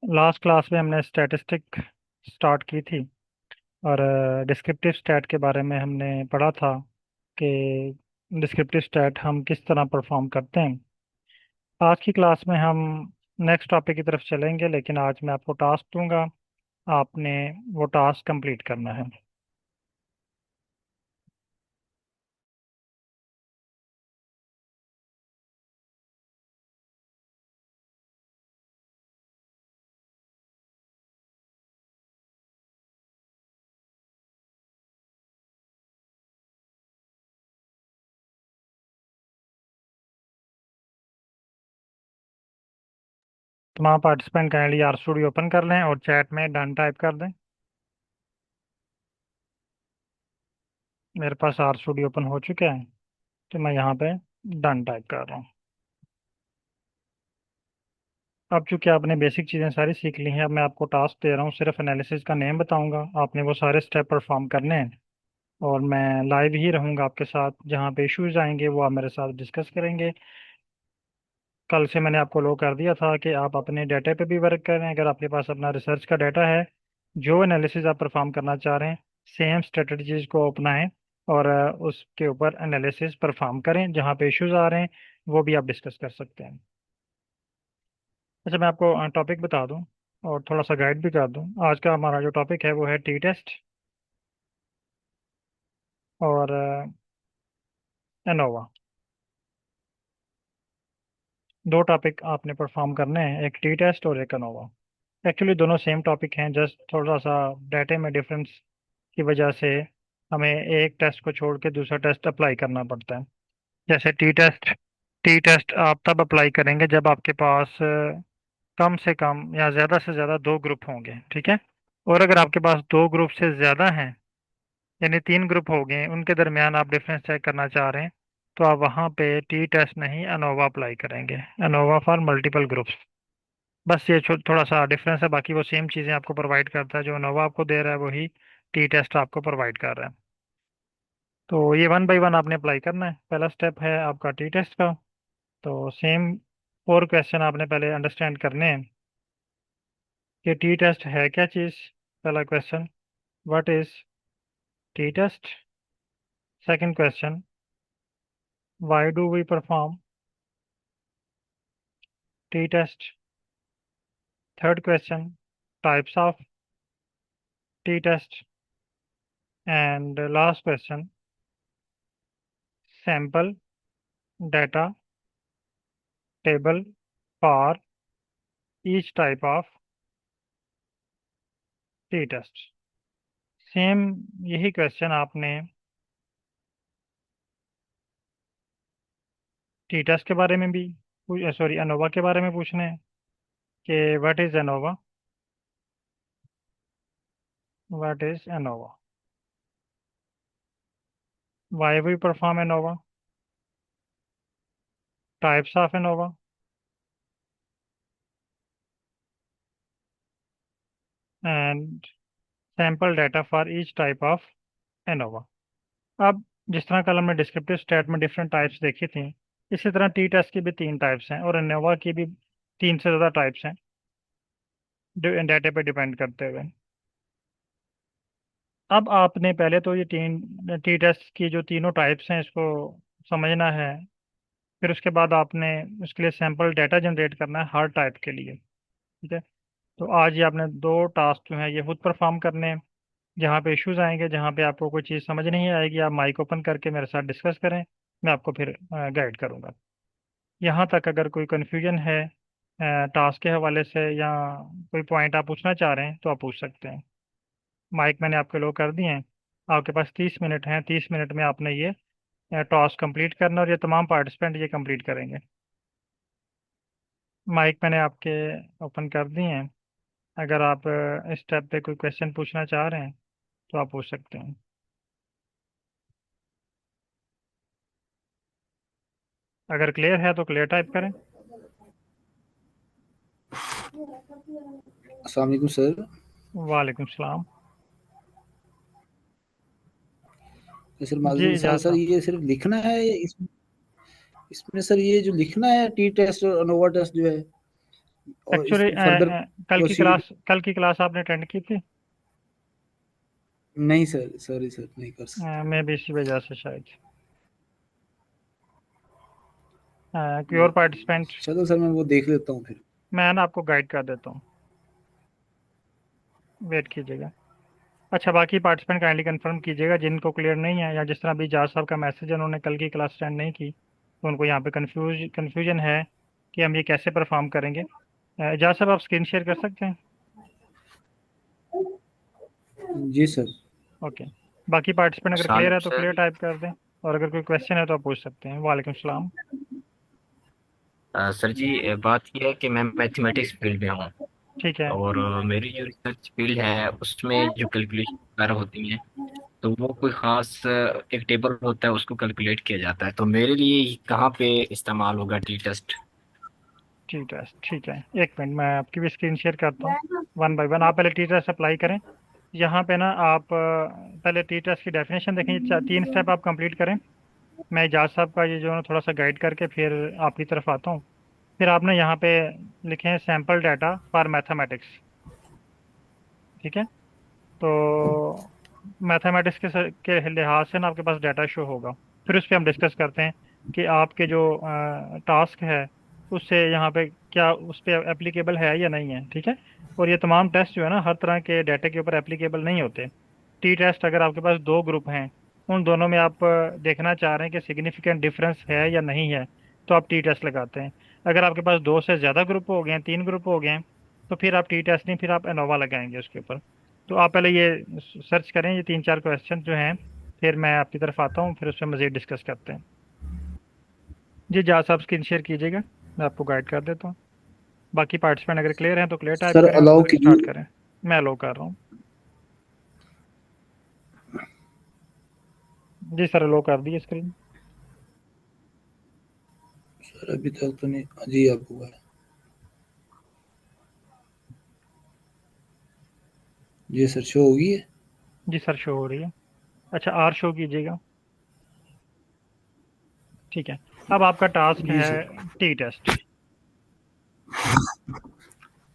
Last class में हमने statistic start की थी और डिस्क्रिप्टिव स्टैट के बारे में हमने पढ़ा था कि डिस्क्रिप्टिव स्टैट हम किस तरह परफॉर्म करते हैं। आज की क्लास में हम नेक्स्ट टॉपिक की तरफ चलेंगे, लेकिन आज मैं आपको टास्क दूंगा। आपने वो टास्क कंप्लीट करना है। तमाम participant kindly R studio open कर लें और चैट में डन टाइप कर दें। मेरे पास आर स्टूडियो ओपन हो चुका है, तो मैं यहाँ पे डन टाइप कर रहा हूँ। अब चूंकि आपने बेसिक चीज़ें सारी सीख ली हैं, अब मैं आपको टास्क दे रहा हूँ। सिर्फ एनालिसिस का नेम बताऊंगा, आपने वो सारे स्टेप परफॉर्म करने हैं और मैं लाइव ही रहूंगा आपके साथ। जहाँ पे इश्यूज आएंगे वो आप मेरे साथ डिस्कस करेंगे। कल से मैंने आपको लो कर दिया था कि आप अपने डाटा पे भी वर्क करें। अगर आपके पास अपना रिसर्च का डाटा है, जो एनालिसिस आप परफॉर्म करना चाह रहे हैं, सेम स्ट्रेटजीज को अपनाएं और उसके ऊपर एनालिसिस परफॉर्म करें। जहाँ पे इश्यूज आ रहे हैं वो भी आप डिस्कस कर सकते हैं। अच्छा, मैं आपको टॉपिक बता दूं और थोड़ा सा गाइड भी कर दूं। आज का हमारा जो टॉपिक है वो है टी टेस्ट और एनोवा। दो टॉपिक आपने परफॉर्म करने हैं, एक टी टेस्ट और एक एनोवा। एक्चुअली दोनों सेम टॉपिक हैं, जस्ट थोड़ा सा डाटे में डिफरेंस की वजह से हमें एक टेस्ट को छोड़ के दूसरा टेस्ट अप्लाई करना पड़ता है। जैसे टी टेस्ट आप तब अप्लाई करेंगे जब आपके पास कम से कम या ज़्यादा से ज़्यादा दो ग्रुप होंगे, ठीक है। और अगर आपके पास दो ग्रुप से ज़्यादा हैं, यानी तीन ग्रुप हो गए, उनके दरमियान आप डिफरेंस चेक करना चाह रहे हैं, तो आप वहाँ पे टी टेस्ट नहीं अनोवा अप्लाई करेंगे। ANOVA for multiple groups. बस ये थोड़ा सा डिफरेंस है, बाकी वो सेम चीज़ें आपको प्रोवाइड करता है। जो अनोवा आपको दे रहा है वही टी टेस्ट आपको प्रोवाइड कर रहा है। तो ये वन बाय वन आपने अप्लाई करना है। पहला स्टेप है आपका टी टेस्ट का। तो सेम फोर क्वेश्चन आपने पहले अंडरस्टैंड करने हैं कि टी टेस्ट है क्या चीज़। पहला question, what is T test. Second question, why do we perform T test. Third question, types of T test. And last question, sample data table for each type of T test. Same यही question आपने T test के बारे में भी, sorry, ANOVA के बारे में पूछने हैं कि what is ANOVA, what is ANOVA, why we perform ANOVA, types of ANOVA, and sample data for each type of ANOVA. अब जिस तरह कल हमने डिस्क्रिप्टिव स्टेट में डिफरेंट टाइप्स देखी थी, इसी तरह टी टेस्ट की भी तीन टाइप्स हैं और अनोवा की भी तीन से ज़्यादा टाइप्स हैं, डाटा पे डिपेंड करते हुए। अब आपने पहले तो ये तीन टी टेस्ट की जो तीनों टाइप्स हैं इसको समझना है। फिर उसके बाद आपने उसके लिए सैंपल डाटा जनरेट करना है हर टाइप के लिए, ठीक है। तो आज ये आपने दो टास्क जो हैं ये खुद परफॉर्म करने हैं। जहाँ पे इश्यूज आएंगे, जहाँ पे आपको कोई चीज़ समझ नहीं आएगी, आप माइक ओपन करके मेरे साथ डिस्कस करें, मैं आपको फिर गाइड करूँगा। यहाँ तक अगर कोई कन्फ्यूजन है टास्क के हवाले से या कोई पॉइंट आप पूछना चाह रहे हैं तो आप पूछ सकते हैं। माइक मैंने आपके लो कर दिए हैं। आपके पास 30 मिनट हैं, 30 मिनट में आपने ये टास्क कंप्लीट करना और ये तमाम पार्टिसिपेंट ये कंप्लीट करेंगे। माइक मैंने आपके ओपन कर दिए हैं। अगर आप इस स्टेप पे कोई क्वेश्चन पूछना चाह रहे हैं तो आप पूछ सकते हैं। अगर क्लियर है तो क्लियर टाइप करें। अस्सलाम वालेकुम सर। वालेकुम सलाम। सर जी माजूद सर, इजाज़ साहब। ये सिर्फ लिखना है या इसमें सर ये जो लिखना है टी टेस्ट और अनोवा टेस्ट जो है और एक्चुअली इसको फर्दर प्रोसीड। कल की क्लास आपने अटेंड की थी? नहीं सर, सॉरी सर, नहीं कर सकते। मैं भी इसी वजह से शायद कोई और नहीं, पार्टिसिपेंट? चलो सर, मैं वो देख लेता हूँ फिर। मैं ना आपको गाइड कर देता हूँ, वेट कीजिएगा। अच्छा, बाकी पार्टिसिपेंट काइंडली कंफर्म कीजिएगा जिनको क्लियर नहीं है, या जिस तरह अभी जाज साहब का मैसेज है, उन्होंने कल की क्लास अटेंड नहीं की तो उनको यहाँ पे कन्फ्यूजन है कि हम ये कैसे परफॉर्म करेंगे। जाज साहब, आप स्क्रीन शेयर कर सकते हैं? जी सर। ओके। बाकी पार्टिसिपेंट अगर क्लियर सलाम है तो सर। क्लियर टाइप कर दें, और अगर कोई क्वेश्चन है तो आप पूछ सकते हैं। वालेकुम सलाम। सर जी, बात यह है कि मैं मैथमेटिक्स फील्ड में हूँ। ठीक है। और मेरी जो रिसर्च फील्ड है उसमें जो कैलकुलेशन वगैरह होती हैं, तो वो कोई खास एक टेबल होता है, उसको कैलकुलेट किया जाता है। तो मेरे लिए कहाँ पे इस्तेमाल होगा टी टेस्ट? टी टेस्ट, ठीक है। एक मिनट, मैं आपकी भी स्क्रीन शेयर करता हूँ। वन बाय वन आप पहले टी टेस्ट अप्लाई करें। यहाँ पे ना आप पहले टी टेस्ट की डेफिनेशन देखें। तीन स्टेप आप कंप्लीट करें। मैं एजाज साहब का ये जो है ना थोड़ा सा गाइड करके फिर आपकी तरफ आता हूँ। फिर आप ना यहाँ पे लिखें सैम्पल डाटा फॉर मैथमेटिक्स। ठीक है। तो मैथमेटिक्स के लिहाज से ना आपके पास डाटा शो होगा। फिर उस पर हम डिस्कस करते हैं कि आपके जो टास्क है उससे यहाँ पे क्या उस पर एप्लीकेबल है या नहीं है। ठीक है। और ये तमाम टेस्ट जो है ना हर तरह के डाटा के ऊपर एप्लीकेबल नहीं होते। टी टेस्ट अगर आपके पास दो ग्रुप हैं, उन दोनों में आप देखना चाह रहे हैं कि सिग्निफिकेंट डिफरेंस है या नहीं है, तो आप टी टेस्ट लगाते हैं। अगर आपके पास दो से ज़्यादा ग्रुप हो गए हैं, तीन ग्रुप हो गए हैं, तो फिर आप टी टेस्ट नहीं, फिर आप एनोवा लगाएंगे उसके ऊपर। तो आप पहले ये सर्च करें ये तीन चार क्वेश्चन जो हैं, फिर मैं आपकी तरफ आता हूँ, फिर उस पर मज़ीद डिस्कस करते हैं। जी जहाँ साहब स्क्रीन शेयर कीजिएगा, मैं आपको गाइड कर देता हूँ। बाकी पार्टिसिपेंट अगर क्लियर हैं तो क्लियर टाइप सर करें, और अलाउ वर्क स्टार्ट कीजिए। करें। मैं अलो कर रहा हूँ। जी सर, अलो कर दी स्क्रीन। सर अभी तक तो नहीं, जी अब हुआ है। जी सर, शो होगी है। जी सर, शो हो रही है। अच्छा, आर शो कीजिएगा। ठीक है। अब आपका टास्क जी है सर। T test. जी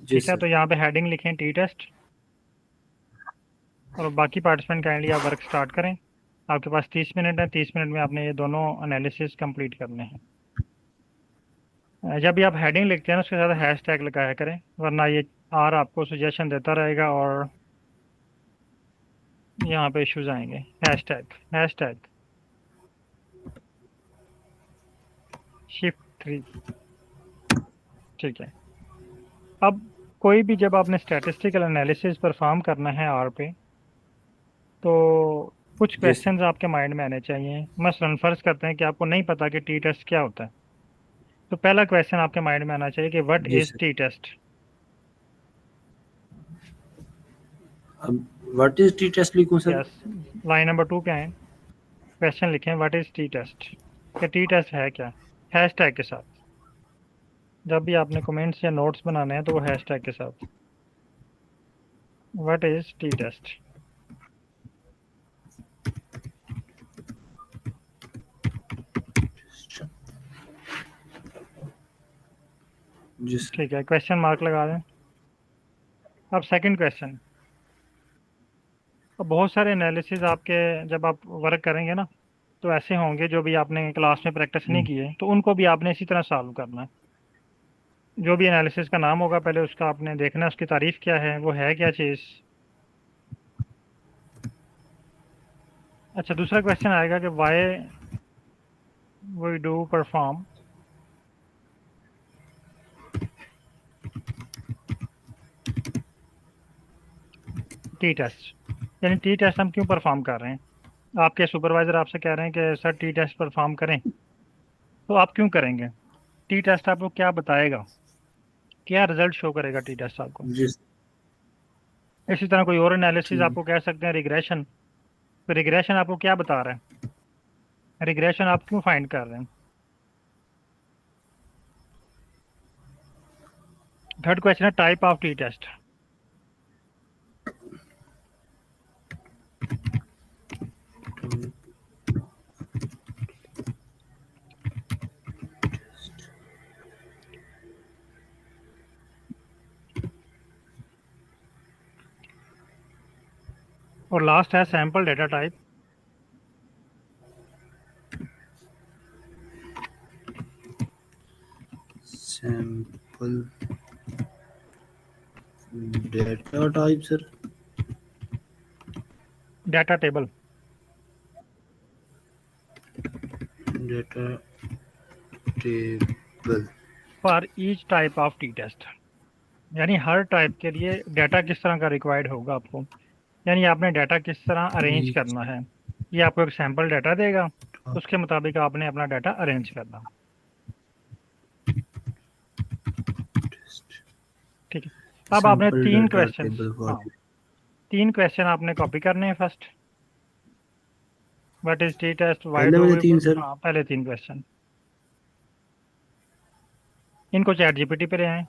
ठीक है, सर। तो यहाँ पे हेडिंग लिखें टी टेस्ट, और बाकी पार्टिसिपेंट काइंडली आप वर्क स्टार्ट करें। आपके पास 30 मिनट है, 30 मिनट में आपने ये दोनों एनालिसिस कंप्लीट करने हैं। जब भी आप हेडिंग लिखते हैं ना उसके साथ हैश टैग लगाया करें, वरना ये आर आपको सजेशन देता रहेगा और यहाँ पे इश्यूज आएंगे। Hash tag, hash tag Shift 3। ठीक है। अब कोई भी जब आपने स्टैटिस्टिकल एनालिसिस परफॉर्म करना है आर पे, तो कुछ जी सर। क्वेश्चंस आपके माइंड में आने चाहिए। मसलन फर्ज करते हैं कि आपको नहीं पता कि टी टेस्ट क्या होता है। तो पहला क्वेश्चन आपके माइंड में आना चाहिए कि व्हाट जी इज सर। T test. अब व्हाट इज टी टेस्ट लिखूं सर? यस, लाइन नंबर 2 पे आए, क्वेश्चन लिखें व्हाट इज टी टेस्ट। कि टी टेस्ट है क्या, हैश टैग के साथ। जब भी आपने कमेंट्स या नोट्स बनाने हैं तो वो हैश टैग के साथ, व्हाट इज टी टेस्ट। जी सर। ठीक है, क्वेश्चन मार्क लगा दें। अब सेकंड क्वेश्चन। अब बहुत सारे एनालिसिस आपके जब आप वर्क करेंगे ना, तो ऐसे होंगे जो भी आपने क्लास में प्रैक्टिस नहीं हम्म, किए, तो उनको भी आपने इसी तरह सॉल्व करना है। जो भी एनालिसिस का नाम होगा पहले उसका आपने देखना है, उसकी तारीफ क्या है, वो है क्या चीज़। अच्छा, दूसरा क्वेश्चन आएगा कि why we do perform T test. यानी टी टेस्ट हम क्यों परफॉर्म कर रहे हैं। आपके सुपरवाइजर आपसे कह रहे हैं कि सर टी टेस्ट परफॉर्म करें, तो आप क्यों करेंगे। टी टेस्ट आपको क्या बताएगा, क्या रिजल्ट शो करेगा टी टेस्ट आपको। जी सर। इसी तरह कोई और एनालिसिस ठीक। आपको कह सकते हैं रिग्रेशन। तो रिग्रेशन आपको क्या बता रहे हैं, रिग्रेशन आप क्यों फाइंड कर रहे हैं। थर्ड क्वेश्चन है टाइप ऑफ टी टेस्ट। और लास्ट है sample data type. Sample data type sir. Data table. Data table. For each type of T test, यानी हर टाइप के लिए डाटा किस तरह का रिक्वायर्ड होगा आपको, यानी आपने डाटा किस तरह अरेंज ईच करना है। ये आपको एक सैंपल डाटा देगा, उसके मुताबिक आपने अपना डाटा अरेंज करना। टेस्ट। ठीक है। अब आपने सैंपल तीन डेटा क्वेश्चंस, टेबल फॉर। हाँ, तीन क्वेश्चन आपने कॉपी करने हैं। First, what is T test, why पहले डू वाले वी, तीन सर। हाँ पहले तीन क्वेश्चन, इनको चैट जीपीटी पे ले आए।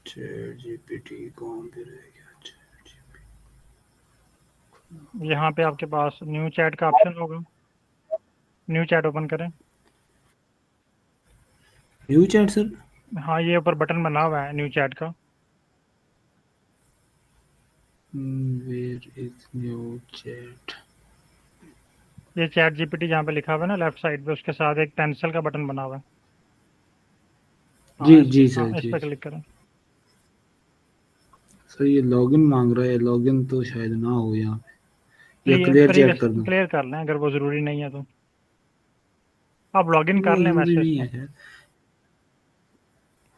चैट जीपीटी कौन पे रह गया? यहाँ पे आपके पास न्यू चैट का ऑप्शन होगा, न्यू चैट ओपन करें। New chat sir. हाँ, ये ऊपर बटन बना हुआ है न्यू चैट का। Where is new chat? ये चैट जीपीटी जहाँ पे लिखा हुआ है ना लेफ्ट साइड पे, उसके साथ एक पेंसिल का बटन बना हुआ है। जी हाँ जी सर, हाँ, इस जी पर जी। क्लिक करें। सर ये लॉगिन मांग रहा है, लॉगिन तो शायद ना हो यहाँ पे, या प्लीज क्लियर चैट प्रीवियस कर दूं? क्लियर कर लें, अगर वो ज़रूरी नहीं है तो आप लॉगिन कर वो लें जरूरी वैसे नहीं इसमें। है शायद।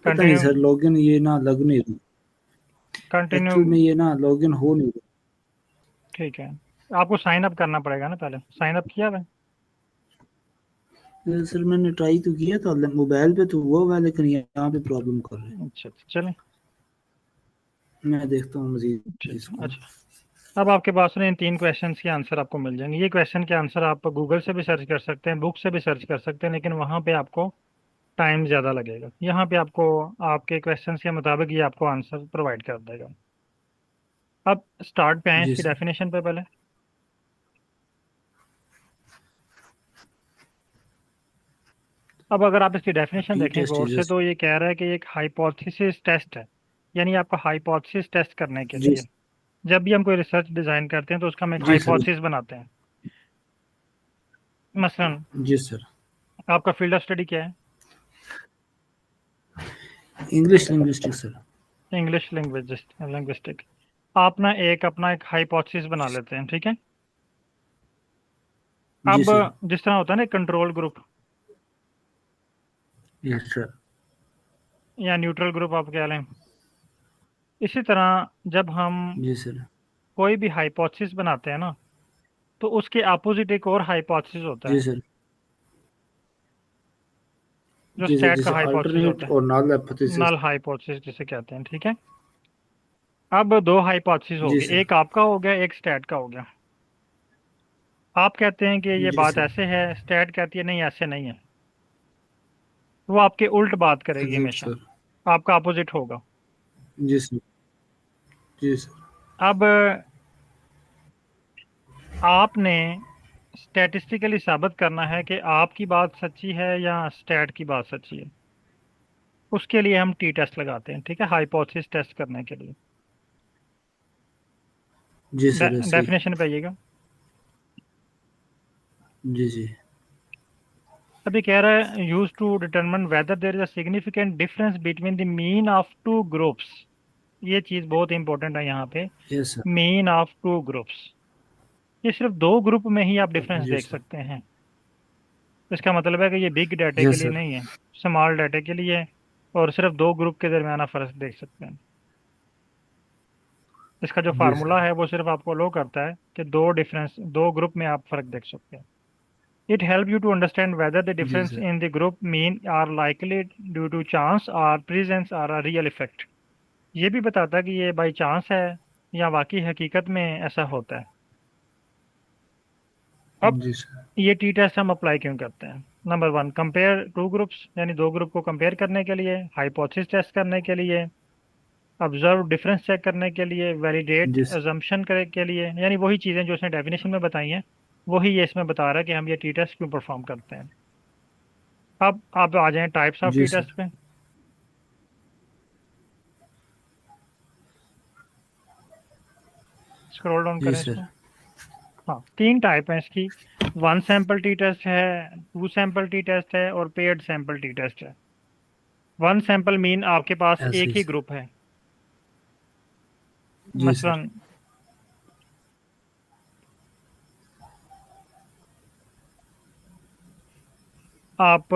पता नहीं कंटिन्यू, सर, लॉगिन ये ना लग नहीं रहा। कंटिन्यू। एक्चुअल में ये ना लॉगिन हो नहीं ठीक है, आपको साइन अप करना पड़ेगा ना, पहले साइन अप किया हुआ है? रहा। सर मैंने ट्राई तो किया था, मोबाइल पे तो हुआ हुआ है, लेकिन यहाँ पे प्रॉब्लम कर रहा है। अच्छा अच्छा, चलें। मैं देखता हूँ मजीद ठीक है, इसको। अच्छा। अब आपके पास ना इन तीन क्वेश्चंस के आंसर आपको मिल जाएंगे। ये क्वेश्चन के आंसर आप गूगल से भी सर्च कर सकते हैं, बुक से भी सर्च कर सकते हैं, लेकिन वहाँ पे आपको टाइम ज़्यादा लगेगा। यहाँ पे आपको आपके क्वेश्चंस के मुताबिक ये आपको आंसर प्रोवाइड कर देगा। अब स्टार्ट पे आए जी इसकी सर। डेफिनेशन पे पहले। अब अगर आप इसकी डेफिनेशन टी देखें टेस्ट गौर इज से, तो ये कह रहा है कि एक हाइपोथेसिस टेस्ट है, यानी आपका हाइपोथेसिस टेस्ट करने के जी लिए जब भी हम कोई रिसर्च डिज़ाइन करते हैं तो उसका हम एक जी सर। हाइपोथेसिस बनाते हैं। मसलन जी सर। आपका फील्ड ऑफ स्टडी क्या है? English linguistic sir. English linguistic. आप ना एक अपना एक हाइपोथेसिस बना लेते हैं, ठीक है। जी अब सर। जिस तरह होता है ना कंट्रोल ग्रुप यस सर। या न्यूट्रल ग्रुप आप कह लें, इसी तरह जब हम जी सर। कोई भी हाइपोथेसिस बनाते हैं ना, तो उसके अपोजिट एक और हाइपोथेसिस होता जी है, सर। जो जी सर, स्टैट का जैसे हाइपोथेसिस अल्टरनेट होता है, और नल हाइपोथेसिस। नल हाइपोथेसिस जिसे कहते हैं, ठीक है। अब दो हाइपोथेसिस जी होगी, सर। एक आपका हो गया, एक स्टैट का हो गया। आप कहते हैं कि ये जी बात सर। ऐसे है, स्टैट कहती है नहीं ऐसे नहीं है। वो आपके उल्ट बात करेगी एग्जैक्ट हमेशा, सर। आपका अपोजिट होगा। जी सर। जी सर। अब आपने स्टैटिस्टिकली साबित करना है कि आपकी बात सच्ची है या स्टैट की बात सच्ची है। उसके लिए हम टी टेस्ट लगाते हैं, ठीक है, हाइपोथेसिस टेस्ट करने के लिए। जी सर, ऐसे ही। डेफिनेशन पे आइएगा। जी जी। अभी कह रहा है use to determine whether there is a significant difference between the mean of two groups. ये चीज़ बहुत इंपॉर्टेंट है यहाँ पे, yes sir. Mean of two groups. ये सिर्फ दो ग्रुप में ही आप डिफरेंस जी देख सर। सकते हैं। इसका मतलब है कि ये बिग डाटे के यस लिए सर। नहीं है, स्मॉल डाटे के लिए है, और सिर्फ दो ग्रुप के दरमियाना फर्क देख सकते हैं। इसका जो जी सर। फार्मूला है वो सिर्फ आपको लो करता है कि दो ग्रुप में आप फर्क देख सकते हैं। It help you to understand whether the जी difference sir. In the group mean are likely due to chance और presence are a real effect. ये भी बताता है कि ये बाई चांस है या वाकई हकीकत में ऐसा होता है। अब जी सर। ये टी टेस्ट हम अप्लाई क्यों करते हैं? Number one, compare two groups, यानी दो ग्रुप को कंपेयर करने के लिए, हाइपोथेसिस टेस्ट करने के लिए, ऑब्जर्व डिफरेंस चेक करने के लिए, वैलिडेट जी सर। अजम्पशन करे के लिए, यानी वही चीज़ें जो उसने डेफिनेशन में बताई हैं, वही ये इसमें बता रहा है कि हम ये टी टेस्ट क्यों परफॉर्म करते हैं। अब आप आ जाएं टाइप्स ऑफ जी टी सर। टेस्ट पे। स्क्रॉल डाउन जी करें सर। इसको। हाँ, तीन टाइप है इसकी। वन सैंपल टी टेस्ट है, टू सैंपल टी टेस्ट है, और पेड सैंपल टी टेस्ट है। वन सैंपल मीन आपके पास ऐसे एक ही ही सर। ग्रुप है। जी सर। मसलन आप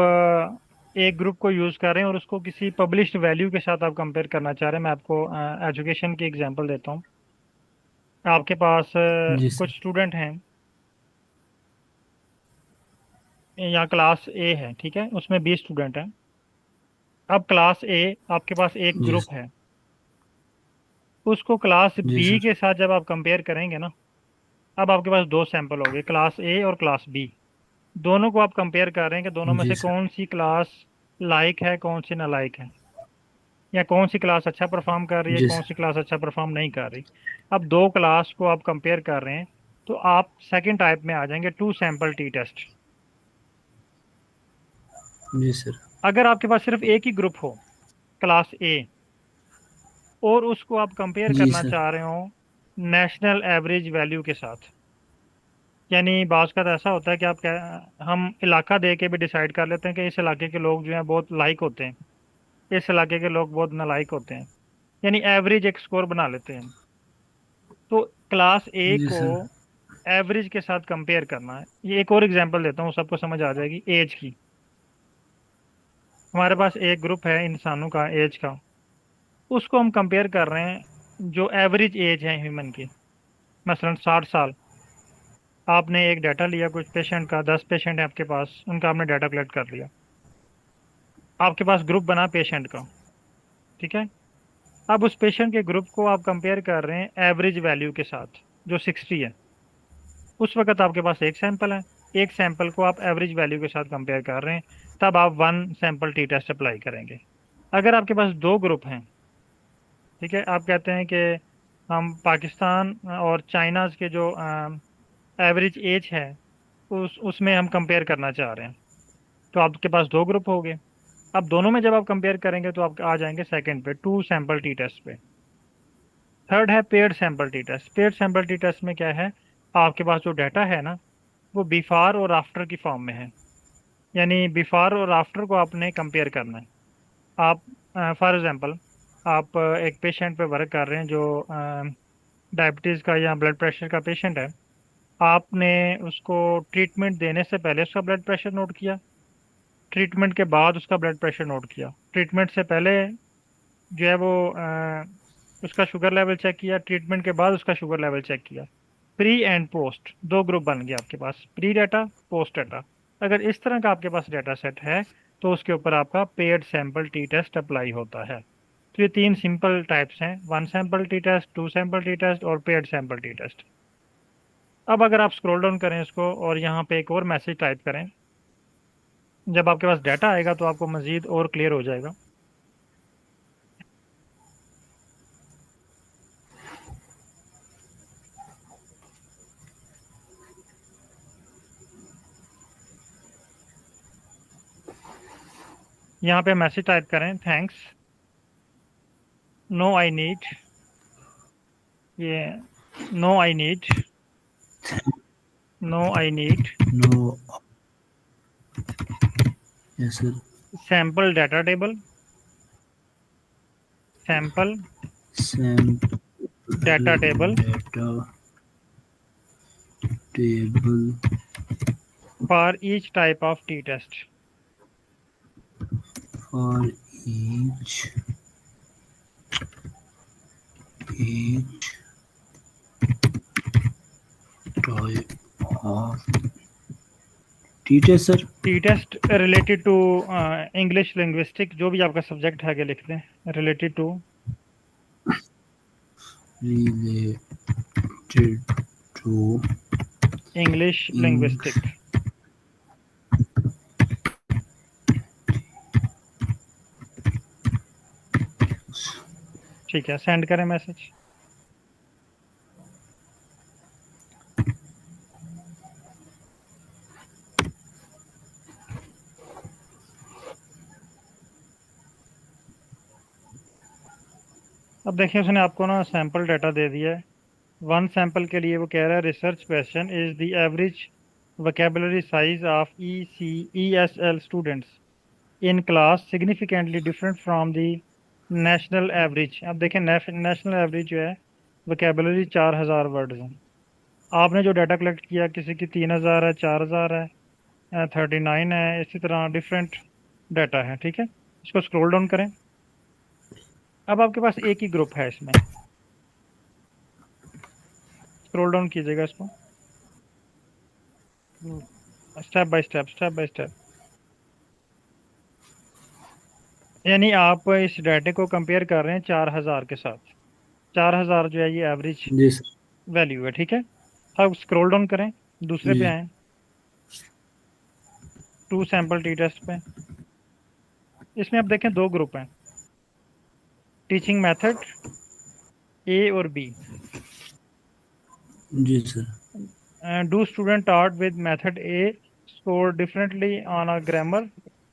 एक ग्रुप को यूज कर रहे हैं और उसको किसी पब्लिश्ड वैल्यू के साथ आप कंपेयर करना चाह रहे हैं। मैं आपको एजुकेशन की एग्जांपल देता हूँ। आपके पास जी कुछ सर। स्टूडेंट हैं, यहाँ क्लास ए है, ठीक है, उसमें 20 स्टूडेंट हैं। अब क्लास ए आपके पास एक जी ग्रुप है, उसको क्लास जी बी सर। के साथ जब आप कंपेयर करेंगे ना, अब आपके पास दो सैंपल हो गए, क्लास ए और क्लास बी। दोनों को आप कंपेयर कर रहे हैं कि दोनों में जी से सर। कौन सी क्लास लाइक है, कौन सी नालायक है, या कौन सी क्लास अच्छा परफॉर्म कर रही है, जी कौन सर। सी क्लास अच्छा परफॉर्म नहीं कर रही। अब दो क्लास को आप कंपेयर कर रहे हैं, तो आप सेकंड टाइप में आ जाएंगे, टू सैंपल टी टेस्ट। जी सर। अगर आपके पास सिर्फ एक ही ग्रुप हो, क्लास ए, और उसको आप कंपेयर जी करना सर। चाह रहे हो नेशनल एवरेज वैल्यू के साथ, यानी बाज़ का ऐसा होता है कि हम इलाका दे के भी डिसाइड कर लेते हैं कि इस इलाके के लोग जो हैं बहुत लाइक होते हैं, इस इलाके के लोग बहुत नालायक होते हैं, यानी एवरेज एक स्कोर बना लेते हैं। तो क्लास ए जी को सर। एवरेज के साथ कंपेयर करना है। ये एक और एग्जांपल देता हूँ, सबको समझ आ जाएगी, एज की। हमारे पास एक ग्रुप है इंसानों का, एज का, उसको हम कंपेयर कर रहे हैं जो एवरेज एज है ह्यूमन की, मसलन 60 साल। आपने एक डाटा लिया कुछ पेशेंट का, 10 पेशेंट है आपके पास, उनका आपने डाटा कलेक्ट कर लिया, आपके पास ग्रुप बना पेशेंट का, ठीक है। अब उस पेशेंट के ग्रुप को आप कंपेयर कर रहे हैं एवरेज वैल्यू के साथ, जो 60 है। उस वक्त आपके पास एक सैंपल है, एक सैंपल को आप एवरेज वैल्यू के साथ कंपेयर कर रहे हैं, तब आप one sample T test apply करेंगे। अगर आपके पास दो ग्रुप हैं, ठीक है, आप कहते हैं कि हम पाकिस्तान और चाइना के जो एवरेज एज है उसमें हम कंपेयर करना चाह रहे हैं, तो आपके पास दो ग्रुप हो गए। अब दोनों में जब आप कंपेयर करेंगे तो आप आ जाएंगे सेकंड पे, टू सैंपल टी टेस्ट पे। थर्ड है paired sample T test. Paired sample T test में क्या है, आपके पास जो डाटा है ना, वो बिफोर और आफ्टर की फॉर्म में है, यानी बिफोर और आफ्टर को आपने कंपेयर करना है। आप फॉर एग्जांपल, आप एक पेशेंट पे वर्क कर रहे हैं जो डायबिटीज़ का या ब्लड प्रेशर का पेशेंट है। आपने उसको ट्रीटमेंट देने से पहले उसका ब्लड प्रेशर नोट किया, ट्रीटमेंट के बाद उसका ब्लड प्रेशर नोट किया, ट्रीटमेंट से पहले जो है वो उसका शुगर लेवल चेक किया, ट्रीटमेंट के बाद उसका शुगर लेवल चेक किया। प्री एंड पोस्ट दो ग्रुप बन गए आपके पास, प्री डाटा, पोस्ट डाटा। अगर इस तरह का आपके पास डाटा सेट है, तो उसके ऊपर आपका paired sample T test apply होता है। तो ये तीन सिंपल टाइप्स हैं, one sample T test, two sample T test, और पेड सैंपल टी टेस्ट। अब अगर आप स्क्रॉल डाउन करें इसको और यहाँ पे एक और मैसेज टाइप करें, जब आपके पास डाटा आएगा तो आपको मजीद और क्लियर हो जाएगा। यहाँ पे मैसेज टाइप करें, थैंक्स, नो आई नीड, ये no I need, no I need no. Yes sir. Sample data table, sample sample data table data table for each type of T test. For each each type of teacher sir. T test related to English linguistic, जो भी आपका subject है, आगे लिख दें, related to related to English English. Linguistic. ठीक है, send करें मैसेज। अब देखिए उसने आपको ना सैंपल डाटा दे दिया है, वन सैंपल के लिए वो कह रहा है research question is the average vocabulary size of ESL students in class significantly different from the national average। अब देखें नेशनल एवरेज जो है vocabulary 4,000 वर्ड्स हैं। आपने जो डाटा कलेक्ट किया किसी की 3,000 है, 4,000 है, 39 है, इसी तरह डिफरेंट डाटा है। ठीक है, इसको स्क्रॉल डाउन करें। अब आपके पास एक ही ग्रुप है इसमें, स्क्रॉल डाउन कीजिएगा इसको step by step, step by step. यानी आप इस डाटे को कंपेयर कर रहे हैं 4,000 के साथ। 4,000 जो है ये एवरेज जी सर। वैल्यू है। ठीक है, अब स्क्रॉल डाउन करें, दूसरे पे जी। आए, टू सैंपल टी टेस्ट पे। इसमें आप देखें दो ग्रुप हैं, टीचिंग मेथड ए और बी। जी sir. Do student taught with method A score differently on a grammar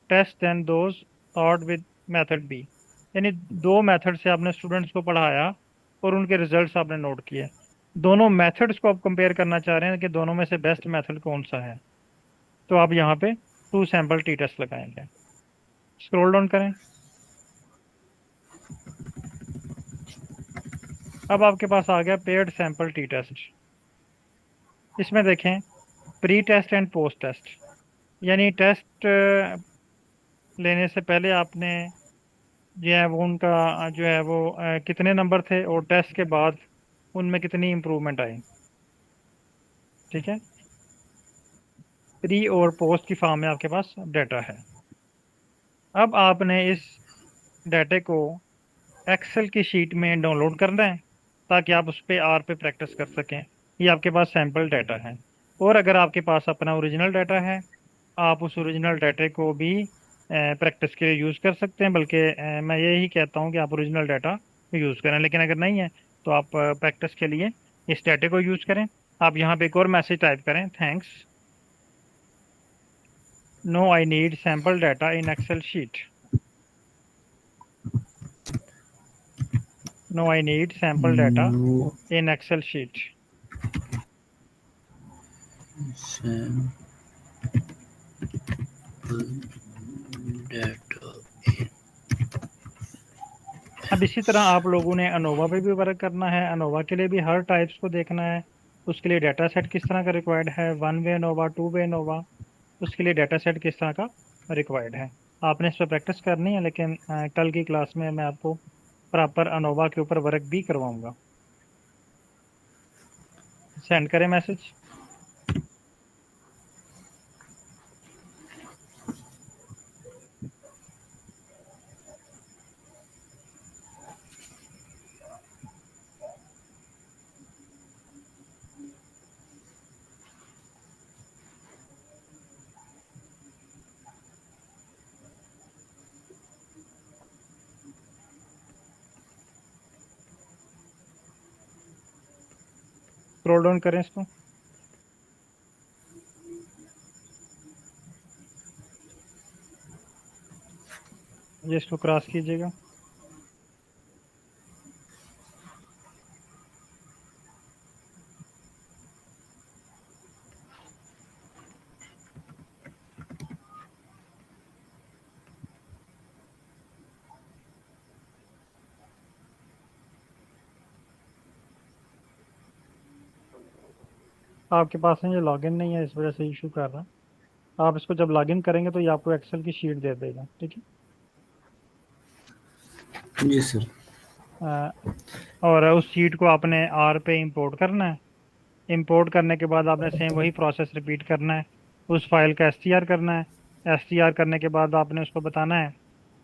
test than those taught with method B। यानी दो मेथड से आपने स्टूडेंट्स को पढ़ाया और उनके रिजल्ट्स आपने नोट किए। दोनों मेथड्स को आप कंपेयर करना चाह रहे हैं कि दोनों में से बेस्ट मेथड कौन सा है। तो आप यहाँ पे टू सैंपल टी टेस्ट लगाएंगे, स्क्रॉल डाउन करें। अब आपके पास आ गया पेड सैंपल टी टेस्ट। इसमें देखें pre test and post test, यानी टेस्ट लेने से पहले आपने जो है वो उनका जो है वो कितने नंबर थे और टेस्ट के बाद उनमें कितनी इम्प्रूवमेंट आई। ठीक है, प्री और पोस्ट की फॉर्म में आपके पास डाटा है। अब आपने इस डाटे को एक्सेल की शीट में डाउनलोड करना है ताकि आप उस पर आर पे प्रैक्टिस कर सकें। ये आपके पास सैंपल डाटा है। और अगर आपके पास अपना ओरिजिनल डाटा है, आप उस ओरिजिनल डाटे को भी प्रैक्टिस के लिए यूज़ कर सकते हैं। बल्कि मैं यही कहता हूँ कि आप ओरिजिनल डाटा यूज़ करें, लेकिन अगर नहीं है तो आप प्रैक्टिस के लिए इस डाटे को यूज़ करें। आप यहाँ पे एक और मैसेज टाइप करें, thanks no I need sample data in excel sheet. No I need sample data no in excel sheet. Sample data. अब इसी तरह आप लोगों ने अनोवा पे भी वर्क करना है। अनोवा के लिए भी हर टाइप्स को देखना है। उसके लिए डाटा सेट किस तरह का रिक्वायर्ड है, one way ANOVA, two way ANOVA, उसके लिए डाटा सेट किस तरह का रिक्वायर्ड है। आपने इस पर प्रैक्टिस करनी है, लेकिन कल की क्लास में मैं आपको प्रॉपर अनोवा के ऊपर वर्क भी करवाऊंगा। सेंड करें मैसेज। स्क्रॉल डाउन करें इसको, ये इसको क्रॉस कीजिएगा। आपके पास में ये लॉगिन नहीं है, इस वजह से इशू कर रहा है। आप इसको जब लॉगिन करेंगे तो ये आपको एक्सेल की शीट दे देगा। ठीक है, जी सर। और उस शीट को आपने आर पे इंपोर्ट करना है। इंपोर्ट करने के बाद आपने सेम वही प्रोसेस रिपीट करना है। उस फाइल का एसटीआर करना है। एसटीआर करने के बाद आपने उसको बताना है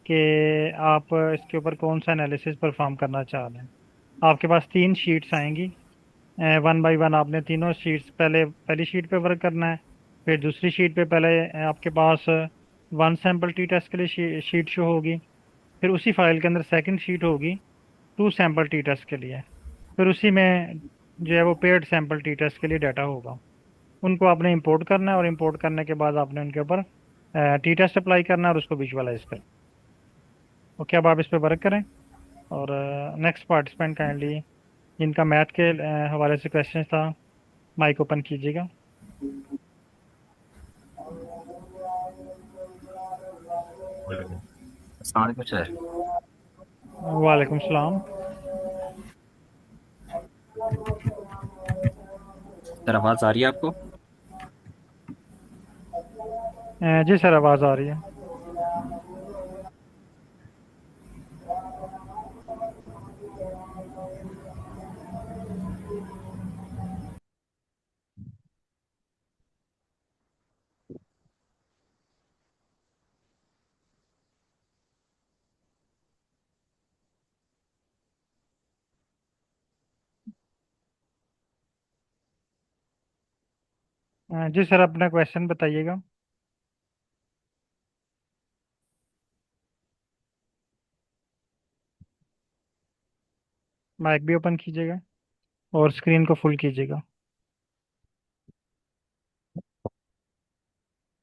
कि आप इसके ऊपर कौन सा एनालिसिस परफॉर्म करना चाह रहे हैं। आपके पास तीन शीट्स आएंगी, वन बाय वन आपने तीनों शीट्स पहले पहली शीट पे वर्क करना है। फिर दूसरी शीट पे पहले आपके पास वन सैंपल टी टेस्ट के लिए शीट शो होगी। फिर उसी फाइल के अंदर सेकंड शीट होगी टू सैंपल टी टेस्ट के लिए। फिर उसी में जो है वो पेड सैंपल टी टेस्ट के लिए डाटा होगा। उनको आपने इंपोर्ट करना है और इंपोर्ट करने के बाद आपने उनके ऊपर टी टेस्ट अप्लाई करना है और उसको विजुअलाइज करना। ओके, अब आप इस पर वर्क करें। और नेक्स्ट पार्टिसिपेंट काइंडली इनका मैथ के हवाले से क्वेश्चन था। माइक ओपन कीजिएगा। अस्सलाम वालेकुम सर। वालेकुम सलाम। सर आवाज़ आ रही है आपको? जी सर, आवाज़ आ रही है। जी सर, अपना क्वेश्चन बताइएगा। माइक भी ओपन कीजिएगा और स्क्रीन को फुल कीजिएगा।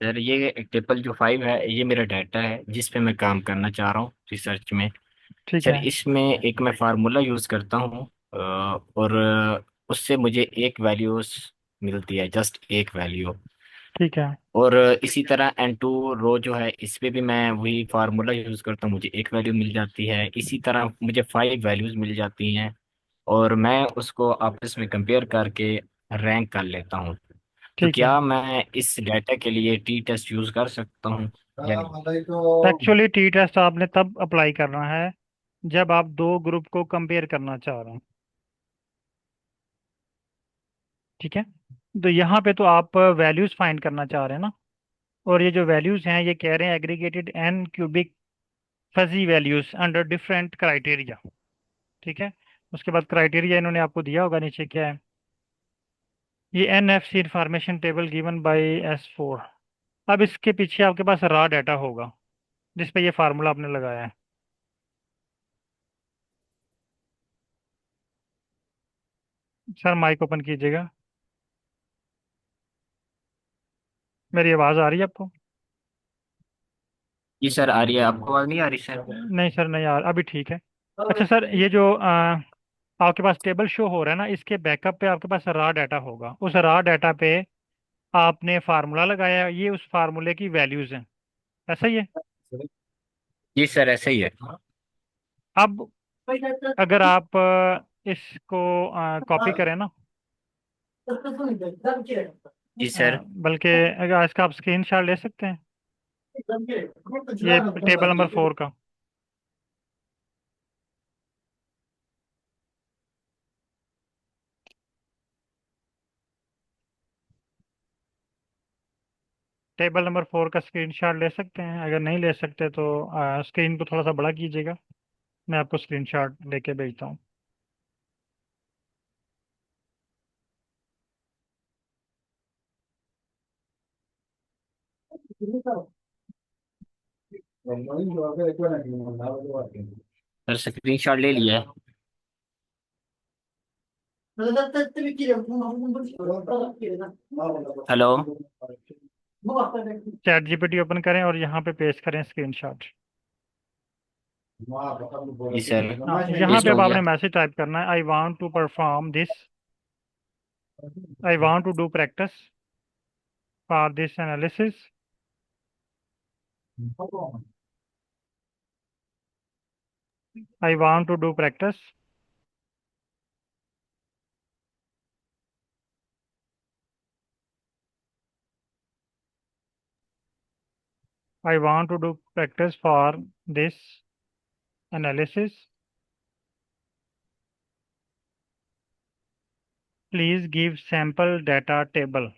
सर ये टेबल जो 5 है ये मेरा डाटा है जिस पे मैं काम करना चाह रहा हूँ रिसर्च में। ठीक सर है। इसमें एक मैं फार्मूला यूज़ करता हूँ और उससे मुझे एक वैल्यूज मिलती है, जस्ट एक वैल्यू। ठीक है। और इसी तरह N2 रो जो है इस पे भी मैं वही फार्मूला यूज़ करता हूँ, मुझे एक वैल्यू मिल जाती है। इसी तरह मुझे 5 वैल्यूज मिल जाती हैं और मैं उसको आपस में कंपेयर करके रैंक कर लेता हूँ। तो ठीक है। क्या मैं इस डाटा के लिए टी टेस्ट यूज़ कर सकता हूँ या नहीं? एक्चुअली टी टेस्ट आपने तब अप्लाई करना है जब आप दो ग्रुप को कंपेयर करना चाह रहे हैं। ठीक है। तो यहाँ पे तो आप वैल्यूज फाइंड करना चाह रहे हैं ना। और ये जो वैल्यूज हैं ये कह रहे हैं aggregated N cubic fuzzy values under different criteria. ठीक है। उसके बाद क्राइटेरिया इन्होंने आपको दिया होगा, नीचे क्या है। ये N F C information table given by S4। अब इसके पीछे आपके पास रॉ डाटा होगा जिस पे ये फार्मूला आपने लगाया है। सर माइक ओपन कीजिएगा। मेरी आवाज़ आ रही है आपको? जी सर आ रही है, आपको आवाज़ नहीं आ रही सर? नहीं सर, नहीं यार, अभी ठीक है। अच्छा सर, ये जो आपके पास टेबल शो हो रहा है ना, इसके बैकअप पे आपके पास रॉ डाटा होगा। उस रॉ डाटा पे आपने फार्मूला लगाया है, ये उस फार्मूले की वैल्यूज हैं। ऐसा ही है। जी सर ऐसा ही है। अब अगर आप इसको कॉपी करें ना, जी सर। बल्कि अगर इसका आप स्क्रीन शॉट ले सकते हैं, ये टेबल नंबर 4 का। टेबल नंबर 4 का स्क्रीन शॉट ले सकते हैं? अगर नहीं ले सकते तो स्क्रीन को थोड़ा सा बड़ा कीजिएगा। मैं आपको स्क्रीन शॉट लेके भेजता हूँ। सर स्क्रीनशॉट ले लिया है। हेलो। चैट जीपीटी ओपन करें और यहाँ पे पेस्ट करें स्क्रीन शॉट। जी सर हाँ, यहाँ पेस्ट पे हो अब गया। आपने मैसेज टाइप करना है, I want to perform this, I want to do practice for this analysis, I want to do practice, I want to do practice for this analysis, please give sample data table,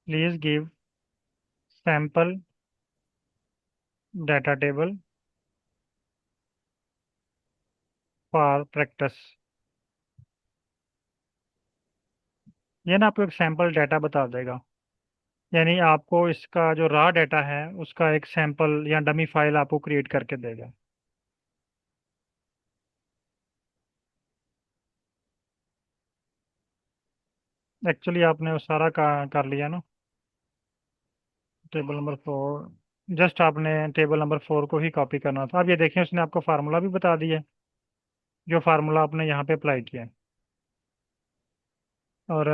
please give sample data table for practice. ये ना आपको एक sample data बता देगा, यानी आपको इसका जो रॉ डाटा है उसका एक सैंपल या डमी फाइल आपको क्रिएट करके देगा। एक्चुअली आपने वो सारा का कर लिया ना। टेबल नंबर 4 जस्ट आपने टेबल नंबर 4 को ही कॉपी करना था। अब ये देखें उसने आपको फार्मूला भी बता दिया है, जो फार्मूला आपने यहाँ पे अप्लाई किया है, और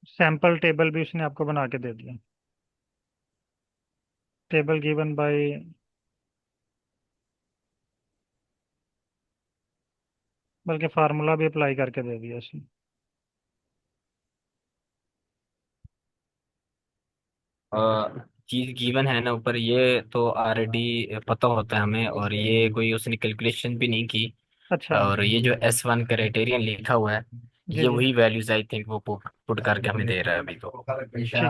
सैम्पल टेबल भी उसने आपको बना के दे दिया। टेबल गिवन बाय, बल्कि फार्मूला भी अप्लाई करके दे दिया उसने। चीज गिवन है ना ऊपर, ये तो ऑलरेडी पता होता है हमें, और ये कोई उसने कैलकुलेशन भी नहीं की। अच्छा। और ये जो S1 क्राइटेरियन लिखा हुआ है, जी ये जी। वही वैल्यूज आई थिंक वो पुट करके हमें दे रहा है अभी तो। ठीक है,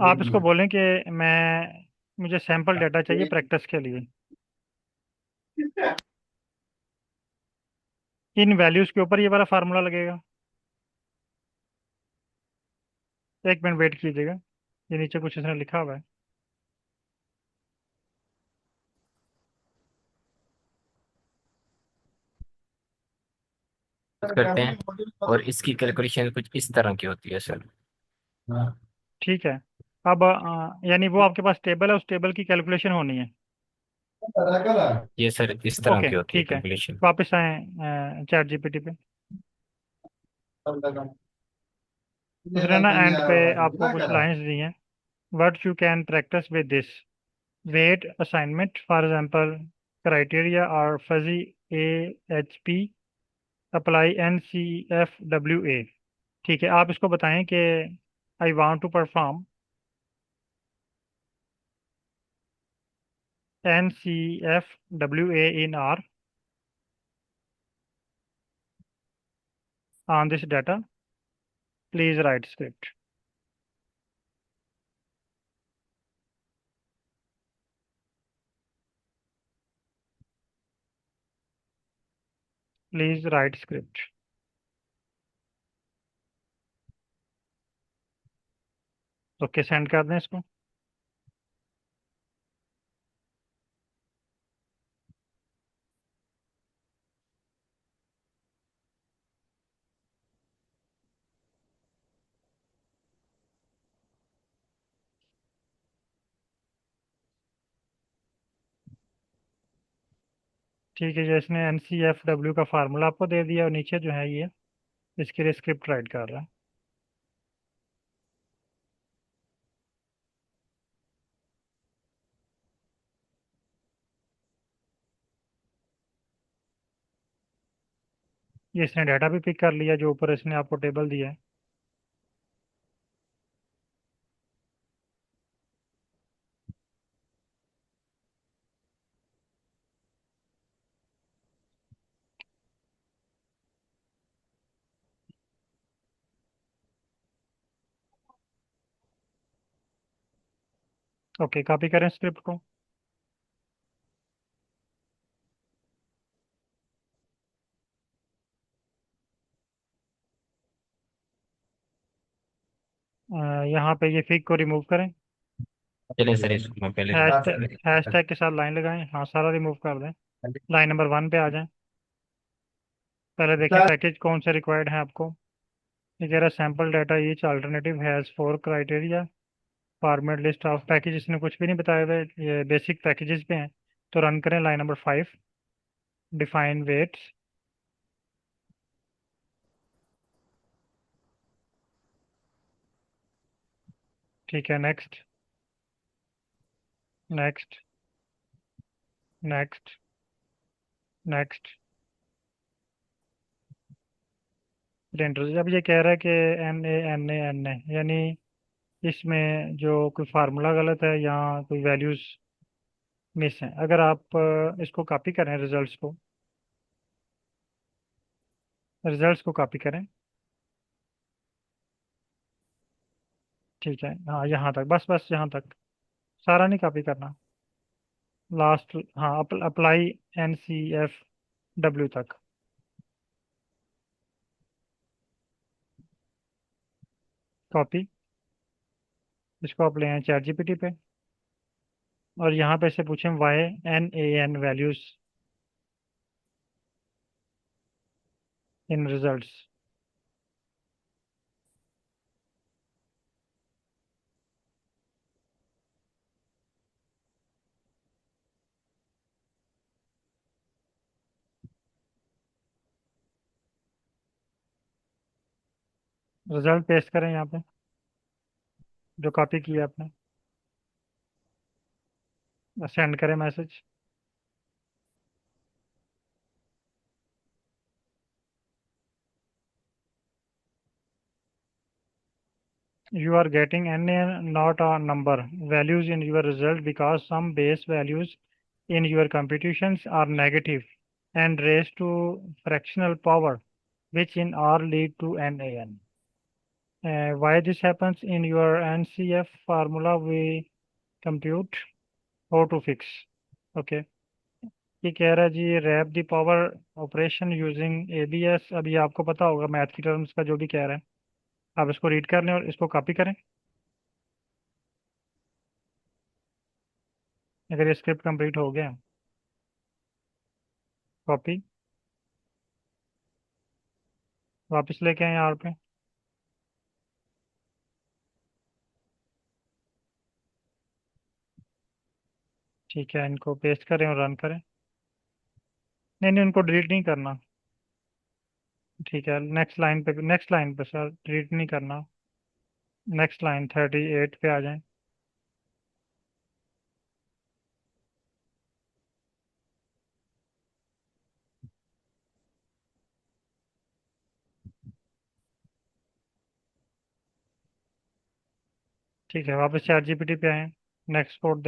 आप इसको बोलें कि मुझे सैम्पल डाटा चाहिए प्रैक्टिस के लिए। इन वैल्यूज़ के ऊपर ये वाला फार्मूला लगेगा। एक मिनट वेट कीजिएगा, ये नीचे कुछ इसने लिखा हुआ है। करते हैं, और इसकी कैलकुलेशन कुछ इस तरह की होती है सर। ठीक है। अब यानी वो आपके पास टेबल है, उस टेबल की कैलकुलेशन होनी है। ये सर इस तरह ओके की होती है ठीक है। कैलकुलेशन। वापस आए चैट जीपीटी पे। उसने ना एंड पे आपको कुछ लाइंस दी हैं। What you can practice with this, weight assignment for example, criteria और फजी AHP, अप्लाई NCFWA। ठीक है, आप इसको बताएं कि I want to perform NCFWA in R on this data, please write script। Please write script. Okay, send कर दें इसको। ठीक है, जो इसने NCFW का फार्मूला आपको दे दिया, और नीचे जो है ये इसके लिए स्क्रिप्ट राइट कर रहा है। ये इसने डाटा भी पिक कर लिया जो ऊपर इसने आपको टेबल दिया है। ओके, कॉपी करें स्क्रिप्ट को। यहाँ पे ये फिग को रिमूव करें। चलिए सर, इसको मैं पहले हैश टैग के साथ लाइन लगाएं, हाँ सारा रिमूव कर दें। लाइन नंबर 1 पे आ जाएं। पहले देखें पैकेज कौन से रिक्वायर्ड है आपको। ये कह रहा है sample data each alternative has 4 criteria, format list of package. इसने कुछ भी नहीं बताया हुआ है, ये बेसिक पैकेजेस पे हैं। तो रन करें लाइन नंबर 5, डिफाइन वेट्स। ठीक है, next next next next. Render अब ये कह रहा है कि NA यानी इसमें जो कोई फार्मूला गलत है या कोई वैल्यूज मिस हैं। अगर आप इसको कॉपी करें, रिजल्ट्स को कॉपी करें। ठीक है, हाँ यहाँ तक, बस बस यहाँ तक, सारा नहीं कॉपी करना। लास्ट, हाँ अप्लाई NCFW तक। कॉपी, इसको आप ले आए चैट जीपीटी पे, और यहाँ पे से पूछें why NaN values in results. Result paste करें यहाँ पे, जो कॉपी किया आपने, सेंड करें message. You are getting n not a number values in your result because some base values in your computations are negative and raised to fractional power, which in R lead to NaN. Why this happens in your NCF formula we compute how to fix. Okay. ये कह रहा है जी wrap the power operation using ABS. अभी आपको पता होगा math की टर्म्स का जो भी कह रहा है, आप इसको रीड कर लें और इसको कॉपी करें। अगर ये स्क्रिप्ट कंप्लीट हो गया, कॉपी, वापस लेके आए यहाँ पे। ठीक है, इनको पेस्ट करें और रन करें। नहीं नहीं, उनको डिलीट नहीं करना। ठीक है, नेक्स्ट लाइन पे सर डिलीट नहीं करना। नेक्स्ट लाइन 38 पे आ जाएं। ठीक है, वापस चैट जीपीटी पे आए। Next code